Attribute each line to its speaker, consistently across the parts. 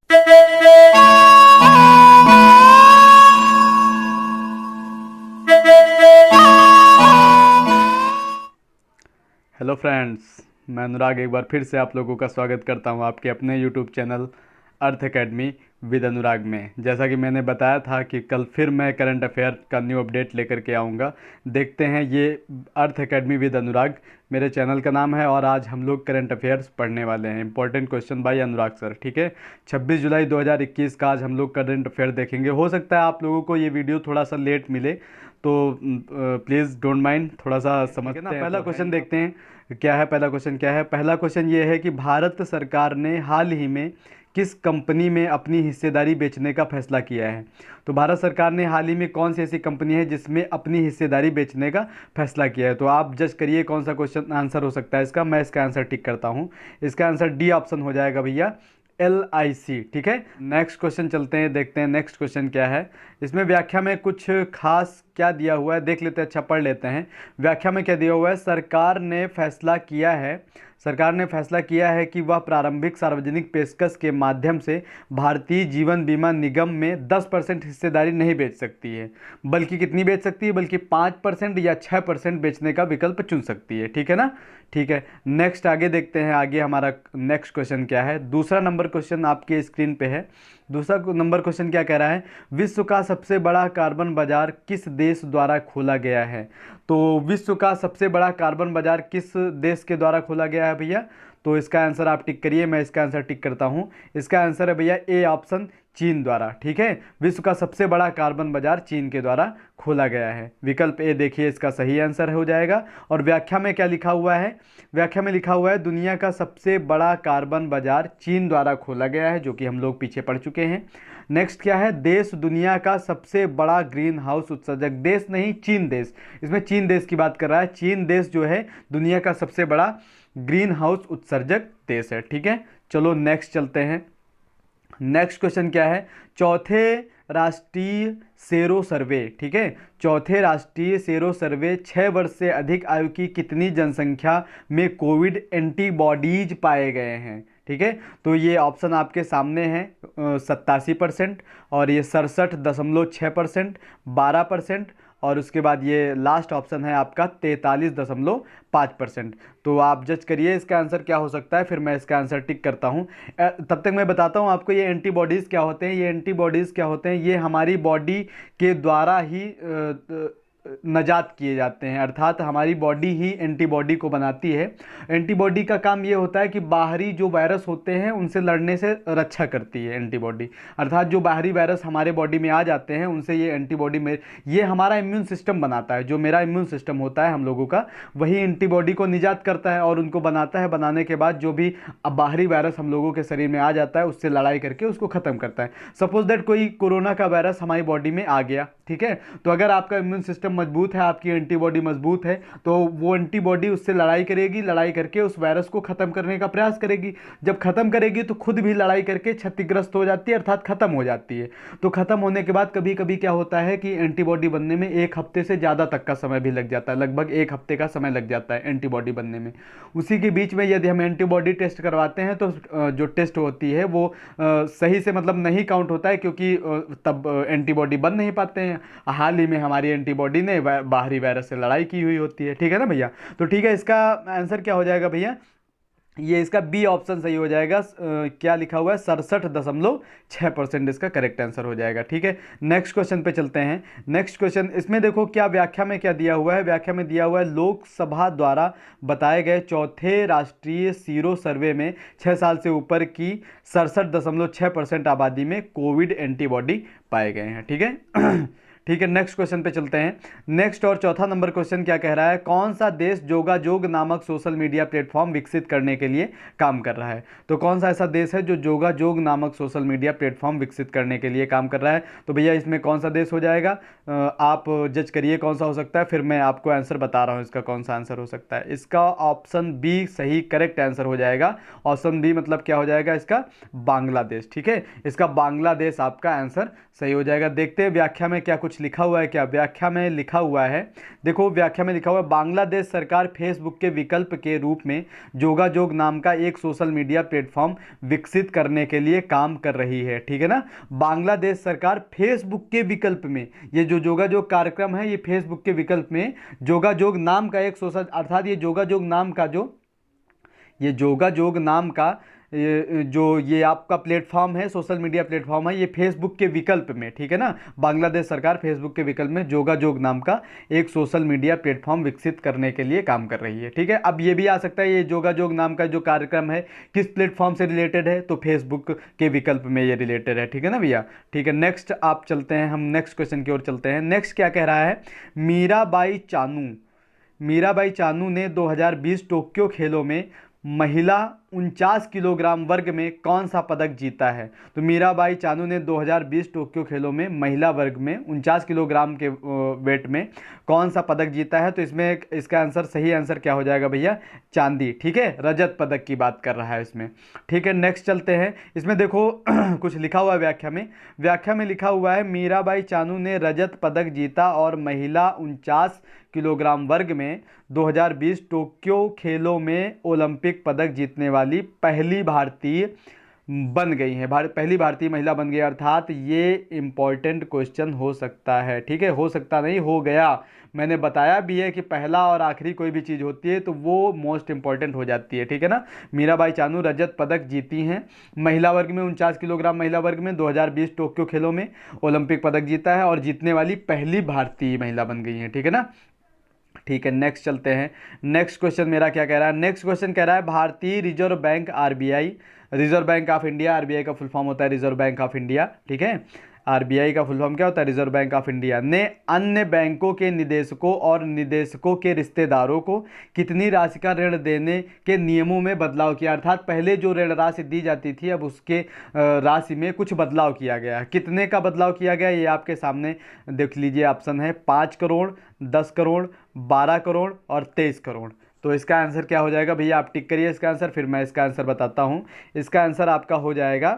Speaker 1: Hello friends, मैं अनुराग एक बार फिर से आप लोगों का स्वागत करता हूं आपके अपने YouTube channel Earth academy with Anurag में। जैसा कि मैंने बताया था कि कल फिर मैं करंट अफेयर का न्यू अपडेट लेकर के आऊँगा। देखते हैं, ये अर्थ एकेडमी विद अनुराग मेरे चैनल का नाम है और आज हम लोग करंट अफेयर्स पढ़ने वाले हैं। Important question by Anurag sir, ठीक है। 26 जुलाई 2021 का आज हम लोग करंट अफेयर देखेंगे। हो सकता है आप लोगों को ये वीडियो थोड़ा सा लेट मिले, तो प्लीज़ डोंट माइंड, थोड़ा सा समझते हैं। पहला क्वेश्चन देखते हैं क्या है। पहला क्वेश्चन क्या है? पहला क्वेश्चन ये है कि भारत सरकार ने हाल ही में किस कंपनी में अपनी हिस्सेदारी बेचने का फैसला किया है? तो भारत सरकार ने हाल ही में कौन सी ऐसी कंपनी है जिसमें अपनी हिस्सेदारी बेचने का फैसला किया है? तो आप जज करिए कौन सा क्वेश्चन आंसर हो सकता है इसका। मैं इसका आंसर टिक करता हूँ। इसका आंसर डी ऑप्शन हो जाएगा भैया, LIC, ठीक है। नेक्स्ट क्वेश्चन चलते हैं, देखते हैं नेक्स्ट क्वेश्चन क्या है। इसमें व्याख्या में कुछ खास क्या दिया हुआ है देख लेते हैं, अच्छा पढ़ लेते हैं। व्याख्या में क्या दिया हुआ है? सरकार ने फैसला किया है कि वह प्रारंभिक सार्वजनिक पेशकश के माध्यम से भारतीय जीवन बीमा निगम में 10% हिस्सेदारी नहीं बेच सकती है, बल्कि कितनी बेच सकती है? बल्कि 5% या 6% बेचने का विकल्प चुन सकती है, ठीक है ना। ठीक है, नेक्स्ट आगे देखते हैं। आगे हमारा नेक्स्ट क्वेश्चन क्या है? दूसरा नंबर क्वेश्चन आपके स्क्रीन पे है। दूसरा नंबर क्वेश्चन क्या कह रहा है? विश्व का सबसे बड़ा कार्बन बाजार किस देश द्वारा खोला गया है? तो विश्व का सबसे बड़ा कार्बन बाजार किस देश के द्वारा खोला गया है भैया? तो इसका आंसर आप टिक करिए, मैं इसका आंसर टिक करता हूँ। इसका आंसर है भैया ए ऑप्शन, चीन द्वारा, ठीक है। विश्व का सबसे बड़ा कार्बन बाजार चीन के द्वारा खोला गया है। विकल्प ए देखिए इसका सही आंसर हो जाएगा। और व्याख्या में क्या लिखा हुआ है? व्याख्या में लिखा हुआ है दुनिया का सबसे बड़ा कार्बन बाजार चीन द्वारा खोला गया है, जो कि हम लोग पीछे पढ़ चुके हैं। नेक्स्ट क्या है? देश दुनिया का सबसे बड़ा ग्रीन हाउस उत्सर्जक, देश नहीं चीन देश, इसमें चीन देश की बात कर रहा है। चीन देश जो है दुनिया का सबसे बड़ा ग्रीन हाउस उत्सर्जक देश है, ठीक है। चलो नेक्स्ट चलते हैं। नेक्स्ट क्वेश्चन क्या है? चौथे राष्ट्रीय सेरो सर्वे, ठीक है। चौथे राष्ट्रीय सेरो सर्वे 6 वर्ष से अधिक आयु की कितनी जनसंख्या में कोविड एंटीबॉडीज पाए गए हैं? ठीक है, तो ये ऑप्शन आपके सामने है। 87% और ये 67.6%, 12%, और उसके बाद ये लास्ट ऑप्शन है आपका 43.5%। तो आप जज करिए इसका आंसर क्या हो सकता है, फिर मैं इसका आंसर टिक करता हूँ। तब तक मैं बताता हूँ आपको ये एंटीबॉडीज़ क्या होते हैं। ये एंटीबॉडीज़ क्या होते हैं? ये हमारी बॉडी के द्वारा ही नजात किए जाते हैं, अर्थात हमारी बॉडी ही एंटीबॉडी को बनाती है। एंटीबॉडी का काम ये होता है कि बाहरी जो वायरस होते हैं उनसे लड़ने से रक्षा करती है एंटीबॉडी, अर्थात जो बाहरी वायरस हमारे बॉडी में आ जाते हैं उनसे ये एंटीबॉडी में, ये हमारा इम्यून सिस्टम बनाता है। जो मेरा इम्यून सिस्टम होता है हम लोगों का, वही एंटीबॉडी को निजात करता है और उनको बनाता है। बनाने के बाद जो भी बाहरी वायरस हम लोगों के शरीर में आ जाता है उससे लड़ाई करके उसको ख़त्म करता है। सपोज दैट कोई कोरोना का वायरस हमारी बॉडी में आ गया, ठीक है, तो अगर आपका इम्यून सिस्टम मजबूत है, आपकी एंटीबॉडी मजबूत है, तो वो एंटीबॉडी उससे लड़ाई करेगी, लड़ाई करके उस वायरस को खत्म करने का प्रयास करेगी। जब खत्म करेगी तो खुद भी लड़ाई करके क्षतिग्रस्त हो जाती है, अर्थात खत्म हो जाती है। तो खत्म होने के बाद कभी कभी क्या होता है कि एंटीबॉडी बनने में 1 हफ्ते से ज़्यादा तक का समय भी लग जाता है, लगभग 1 हफ्ते का समय लग जाता है एंटीबॉडी बनने में। उसी के बीच में यदि हम एंटीबॉडी टेस्ट करवाते हैं तो जो टेस्ट होती है वो सही से मतलब नहीं काउंट होता है, क्योंकि तब एंटीबॉडी बन नहीं पाते हैं। हाल ही में हमारी एंटीबॉडी ने बाहरी वायरस से लड़ाई की हुई होती है, ठीक है ना भैया। तो ठीक है, इसका आंसर क्या हो जाएगा भैया? ये इसका बी ऑप्शन सही हो जाएगा। क्या लिखा हुआ है? 67.6% इसका करेक्ट आंसर हो जाएगा, ठीक है। नेक्स्ट क्वेश्चन पे चलते हैं। नेक्स्ट क्वेश्चन, इसमें देखो क्या व्याख्या में क्या दिया हुआ है। व्याख्या में दिया हुआ है लोकसभा द्वारा बताए गए चौथे राष्ट्रीय सीरो सर्वे में 6 साल से ऊपर की 67.6% आबादी में कोविड एंटीबॉडी पाए गए हैं, ठीक है। ठीक है, नेक्स्ट क्वेश्चन पे चलते हैं। नेक्स्ट और चौथा नंबर क्वेश्चन क्या कह रहा है? कौन सा देश जोगाजोग नामक सोशल मीडिया प्लेटफॉर्म विकसित करने के लिए काम कर रहा है? तो कौन सा ऐसा देश है जो जोगाजोग नामक सोशल मीडिया प्लेटफॉर्म विकसित करने के लिए काम कर रहा है? तो भैया इसमें कौन सा देश हो जाएगा? आप जज करिए कौन सा हो सकता है, फिर मैं आपको आंसर बता रहा हूँ इसका कौन सा आंसर हो सकता है। इसका ऑप्शन बी सही करेक्ट आंसर हो जाएगा। ऑप्शन बी मतलब क्या हो जाएगा इसका? बांग्लादेश, ठीक है। इसका बांग्लादेश आपका आंसर सही हो जाएगा। देखते हैं व्याख्या में क्या कुछ कुछ लिखा हुआ है क्या, व्याख्या में लिखा हुआ है, देखो व्याख्या में लिखा हुआ है, बांग्लादेश सरकार फेसबुक के विकल्प के रूप में जोगाजोग नाम का एक सोशल मीडिया प्लेटफॉर्म विकसित करने के लिए काम कर रही है। ठीक है ना, बांग्लादेश सरकार फेसबुक के विकल्प में, ये जो जोगाजोग कार्यक्रम है ये फेसबुक के विकल्प में जोगाजोग नाम का एक सोशल, अर्थात ये जोगाजोग नाम का जो, ये जोगाजोग नाम का ये आपका प्लेटफॉर्म है, सोशल मीडिया प्लेटफॉर्म है, ये फेसबुक के विकल्प में, ठीक है ना, बांग्लादेश सरकार फेसबुक के विकल्प में जोगाजोग नाम का एक सोशल मीडिया प्लेटफॉर्म विकसित करने के लिए काम कर रही है। ठीक है, अब ये भी आ सकता है ये जोगाजोग नाम का जो कार्यक्रम है किस प्लेटफॉर्म से रिलेटेड है, तो फेसबुक के विकल्प में ये रिलेटेड है। ठीक है ना भैया, ठीक है, नेक्स्ट आप चलते हैं, हम नेक्स्ट क्वेश्चन की ओर चलते हैं। नेक्स्ट क्या कह रहा है, मीराबाई चानू ने 2020 टोक्यो खेलों में महिला 49 किलोग्राम वर्ग में कौन सा पदक जीता है। तो मीराबाई चानू ने 2020 टोक्यो खेलों में महिला वर्ग में 49 किलोग्राम के वेट में कौन सा पदक जीता है। तो इसमें इसका आंसर, सही आंसर क्या हो जाएगा भैया, चांदी। ठीक है, रजत पदक की बात कर रहा है इसमें। ठीक है, नेक्स्ट चलते हैं। इसमें देखो कुछ लिखा हुआ है व्याख्या में लिखा हुआ है, मीराबाई चानू ने रजत पदक जीता और महिला 49 किलोग्राम वर्ग में 2020 टोक्यो खेलों में ओलंपिक पदक जीतने वाली पहली भारतीय बन गई हैं, पहली भारतीय महिला बन गई। अर्थात ये इंपॉर्टेंट क्वेश्चन हो सकता है। ठीक है, हो सकता नहीं, हो गया। मैंने बताया भी है कि पहला और आखिरी कोई भी चीज़ होती है तो वो मोस्ट इंपॉर्टेंट हो जाती है। ठीक है ना, मीराबाई चानू रजत पदक जीती हैं महिला वर्ग में, 49 किलोग्राम महिला वर्ग में 2020 टोक्यो खेलों में ओलंपिक पदक जीता है और जीतने वाली पहली भारतीय महिला बन गई हैं। ठीक है ना, ठीक है, नेक्स्ट चलते हैं। नेक्स्ट क्वेश्चन मेरा क्या कह रहा है, नेक्स्ट क्वेश्चन कह रहा है, भारतीय reserve bank RBI, reserve bank of India, RBI का फुल फॉर्म होता है रिजर्व बैंक ऑफ इंडिया। ठीक है, आरबीआई का फुल फॉर्म क्या होता है, रिजर्व बैंक ऑफ इंडिया, ने अन्य बैंकों के निदेशकों और निदेशकों के रिश्तेदारों को कितनी राशि का ऋण देने के नियमों में बदलाव किया। अर्थात पहले जो ऋण राशि दी जाती थी अब उसके राशि में कुछ बदलाव किया गया। कितने का बदलाव किया गया ये आपके सामने देख लीजिए, ऑप्शन है 5 करोड़, 10 करोड़, 12 करोड़ और 23 करोड़। तो इसका आंसर क्या हो जाएगा भैया, आप टिक करिए इसका आंसर, फिर मैं इसका आंसर बताता हूँ। इसका आंसर आपका हो जाएगा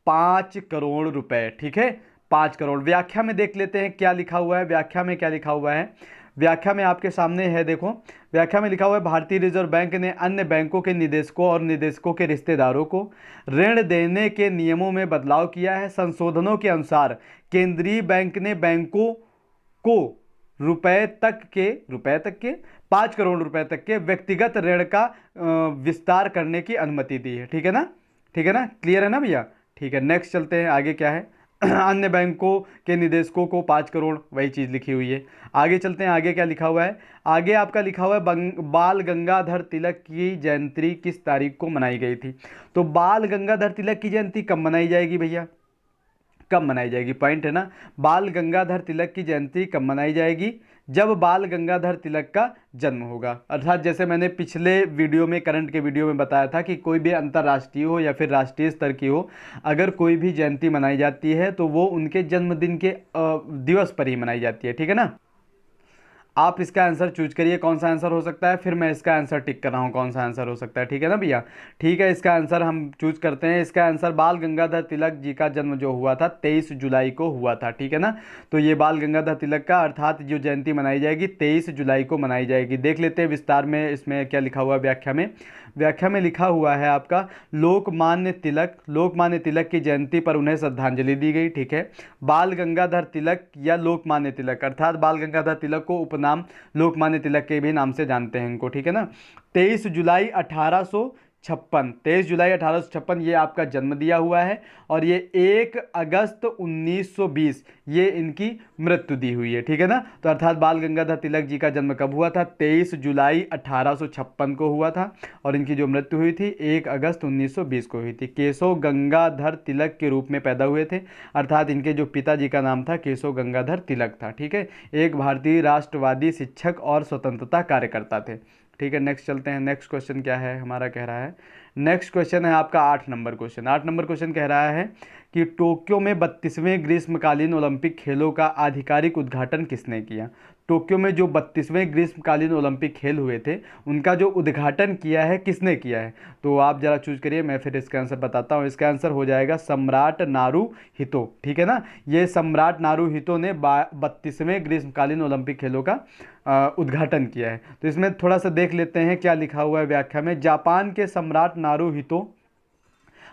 Speaker 1: 5 करोड़ रुपए। ठीक है, 5 करोड़। व्याख्या में देख लेते हैं क्या लिखा हुआ है, व्याख्या में क्या लिखा हुआ है, व्याख्या में आपके सामने है, देखो व्याख्या में लिखा हुआ है, भारतीय रिजर्व बैंक ने अन्य बैंकों के निदेशकों और निदेशकों के रिश्तेदारों को ऋण देने के नियमों में बदलाव किया है। संशोधनों के अनुसार केंद्रीय बैंक ने बैंकों को रुपए तक के 5 करोड़ रुपए तक के व्यक्तिगत ऋण का विस्तार करने की अनुमति दी है। ठीक है ना, ठीक है ना, क्लियर है ना भैया। ठीक है, नेक्स्ट चलते हैं, आगे क्या है अन्य बैंकों के निदेशकों को 5 करोड़, वही चीज़ लिखी हुई है। आगे चलते हैं, आगे क्या लिखा हुआ है, आगे आपका लिखा हुआ है बाल गंगाधर तिलक की जयंती किस तारीख को मनाई गई थी। तो बाल गंगाधर तिलक की जयंती कब मनाई जाएगी भैया, कब मनाई जाएगी, पॉइंट है ना, बाल गंगाधर तिलक की जयंती कब मनाई जाएगी, जब बाल गंगाधर तिलक का जन्म होगा। अर्थात जैसे मैंने पिछले वीडियो में, करंट के वीडियो में बताया था कि कोई भी अंतर्राष्ट्रीय हो या फिर राष्ट्रीय स्तर की हो, अगर कोई भी जयंती मनाई जाती है तो वो उनके जन्मदिन के दिवस पर ही मनाई जाती है। ठीक है ना, आप इसका आंसर चूज करिए कौन सा आंसर हो सकता है, फिर मैं इसका आंसर टिक कर रहा हूँ कौन सा आंसर हो सकता है। ठीक है ना भैया, ठीक है, इसका आंसर हम चूज करते हैं। इसका आंसर बाल गंगाधर तिलक जी का जन्म जो हुआ था 23 जुलाई को हुआ था। ठीक है ना, तो ये बाल गंगाधर तिलक का अर्थात जो जयंती मनाई जाएगी 23 जुलाई को मनाई जाएगी। देख लेते हैं विस्तार में इसमें क्या लिखा हुआ है व्याख्या में। व्याख्या में लिखा हुआ है आपका, लोकमान्य तिलक की जयंती पर उन्हें श्रद्धांजलि दी गई। ठीक है, बाल गंगाधर तिलक या लोकमान्य तिलक, अर्थात बाल गंगाधर तिलक को उपनाम लोकमान्य तिलक के भी नाम से जानते हैं इनको। ठीक है ना, 23 जुलाई 1856 ये आपका जन्म दिया हुआ है और ये 1 अगस्त 1920 ये इनकी मृत्यु दी हुई है। ठीक है ना, तो अर्थात बाल गंगाधर तिलक जी का जन्म कब हुआ था, 23 जुलाई 1856 को हुआ था और इनकी जो मृत्यु हुई थी 1 अगस्त 1920 को हुई थी। केशव गंगाधर तिलक के रूप में पैदा हुए थे, अर्थात इनके जो पिताजी का नाम था केशव गंगाधर तिलक था। ठीक है, एक भारतीय राष्ट्रवादी शिक्षक और स्वतंत्रता कार्यकर्ता थे। ठीक है, नेक्स्ट चलते हैं। नेक्स्ट क्वेश्चन क्या है हमारा, कह रहा है नेक्स्ट क्वेश्चन है आपका 8 नंबर क्वेश्चन। 8 नंबर क्वेश्चन कह रहा है कि टोक्यो में 32वें ग्रीष्मकालीन ओलंपिक खेलों का आधिकारिक उद्घाटन किसने किया। टोक्यो में जो 32वें ग्रीष्मकालीन ओलंपिक खेल हुए थे उनका जो उद्घाटन किया है किसने किया है। तो आप जरा चूज करिए, मैं फिर इसका आंसर बताता हूँ। इसका आंसर हो जाएगा सम्राट नारूहितो, ठीक है ना। ये सम्राट नारूहितो ने 32वें ग्रीष्मकालीन ओलंपिक खेलों का उद्घाटन किया है। तो इसमें थोड़ा सा देख लेते हैं क्या लिखा हुआ है व्याख्या में। जापान के सम्राट नारूहितो,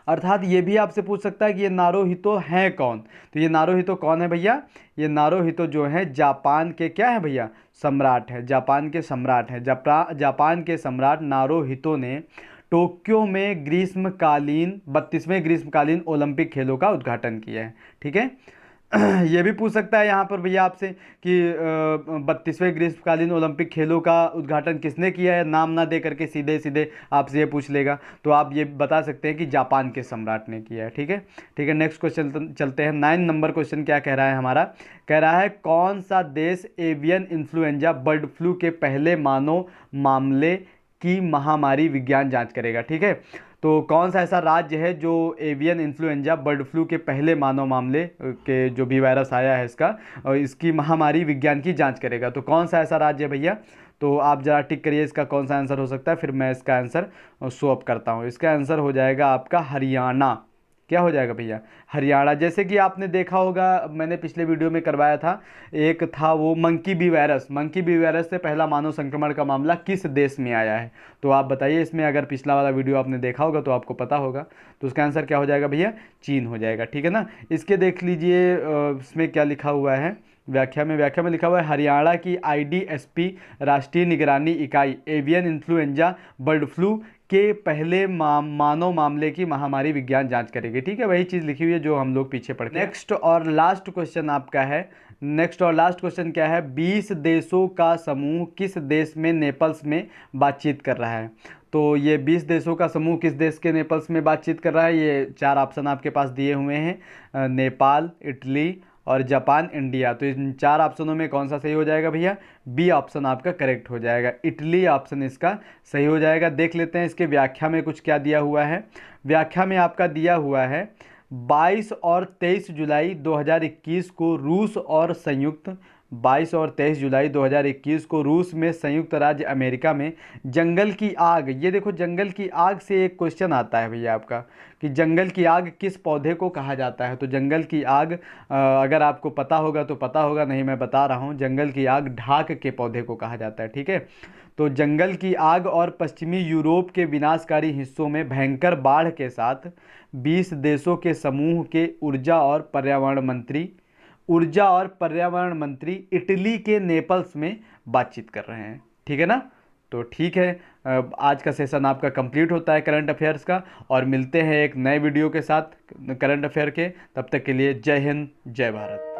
Speaker 1: अर्थात ये भी आपसे पूछ सकता है कि ये नारूहितो हैं कौन। तो ये नारूहितो कौन है भैया, ये नारूहितो जो है जापान के क्या है भैया, सम्राट है, जापान के सम्राट हैं। जापान के सम्राट नारूहितो ने टोक्यो में 32वें ग्रीष्मकालीन ओलंपिक खेलों का उद्घाटन किया है, ठीक है। ये भी पूछ सकता है यहाँ पर भैया आपसे कि 32वें ग्रीष्मकालीन ओलंपिक खेलों का उद्घाटन किसने किया है, नाम ना दे करके सीधे सीधे आपसे ये पूछ लेगा। तो आप ये बता सकते हैं कि जापान के सम्राट ने किया है, ठीक है। ठीक है, नेक्स्ट क्वेश्चन चलते हैं। 9 नंबर क्वेश्चन क्या कह रहा है हमारा, कह रहा है कौन सा देश एवियन इन्फ्लुएंजा बर्ड फ्लू के पहले मानव मामले की महामारी विज्ञान जांच करेगा, ठीक है। तो कौन सा ऐसा राज्य है जो एवियन इन्फ्लुएंजा बर्ड फ्लू के पहले मानव मामले के जो भी वायरस आया है इसका और इसकी महामारी विज्ञान की जांच करेगा। तो कौन सा ऐसा राज्य है भैया, तो आप जरा टिक करिए इसका कौन सा आंसर हो सकता है, फिर मैं इसका आंसर शो अप करता हूँ। इसका आंसर हो जाएगा आपका हरियाणा। क्या हो जाएगा भैया, हरियाणा। जैसे कि आपने देखा होगा, मैंने पिछले वीडियो में करवाया था, एक था वो monkey B virus. Monkey B virus से पहला मानव संक्रमण का मामला किस देश में आया है। तो आप बताइए, इसमें अगर पिछला वाला वीडियो आपने देखा होगा तो आपको पता होगा। तो उसका आंसर क्या हो जाएगा भैया, चीन हो जाएगा, ठीक है ना। इसके देख लीजिए इसमें क्या लिखा हुआ है व्याख्या में लिखा हुआ है हरियाणा की IDSP राष्ट्रीय निगरानी इकाई एवियन इन्फ्लुएंजा बर्ड फ्लू के पहले मानव मामले की महामारी विज्ञान जांच करेगी, ठीक है। वही चीज़ लिखी हुई है जो हम लोग पीछे पढ़ते हैं। नेक्स्ट और लास्ट क्वेश्चन आपका है, नेक्स्ट और लास्ट क्वेश्चन क्या है, 20 देशों का समूह किस देश में नेपल्स में बातचीत कर रहा है। तो ये 20 देशों का समूह किस देश के नेपल्स में बातचीत कर रहा है, ये 4 ऑप्शन आपके पास दिए हुए हैं, नेपाल, इटली और जापान, इंडिया। तो इन 4 ऑप्शनों में कौन सा सही हो जाएगा भैया, बी ऑप्शन आपका करेक्ट हो जाएगा, इटली ऑप्शन इसका सही हो जाएगा। देख लेते हैं इसके व्याख्या में कुछ क्या दिया हुआ है। व्याख्या में आपका दिया हुआ है 22 और 23 जुलाई 2021 को रूस और 22 और 23 जुलाई 2021 को रूस में संयुक्त राज्य अमेरिका में जंगल की आग, ये देखो जंगल की आग से एक क्वेश्चन आता है भैया आपका कि जंगल की आग किस पौधे को कहा जाता है। तो जंगल की आग अगर आपको पता होगा तो पता होगा, नहीं मैं बता रहा हूँ, जंगल की आग ढाक के पौधे को कहा जाता है, ठीक है। तो जंगल की आग और पश्चिमी यूरोप के विनाशकारी हिस्सों में भयंकर बाढ़ के साथ 20 देशों के समूह के ऊर्जा और पर्यावरण मंत्री इटली के नेपल्स में बातचीत कर रहे हैं, ठीक है ना। तो ठीक है, आज का सेशन आपका कंप्लीट होता है करंट अफेयर्स का, और मिलते हैं एक नए वीडियो के साथ करंट अफेयर के। तब तक के लिए जय हिंद, जय भारत।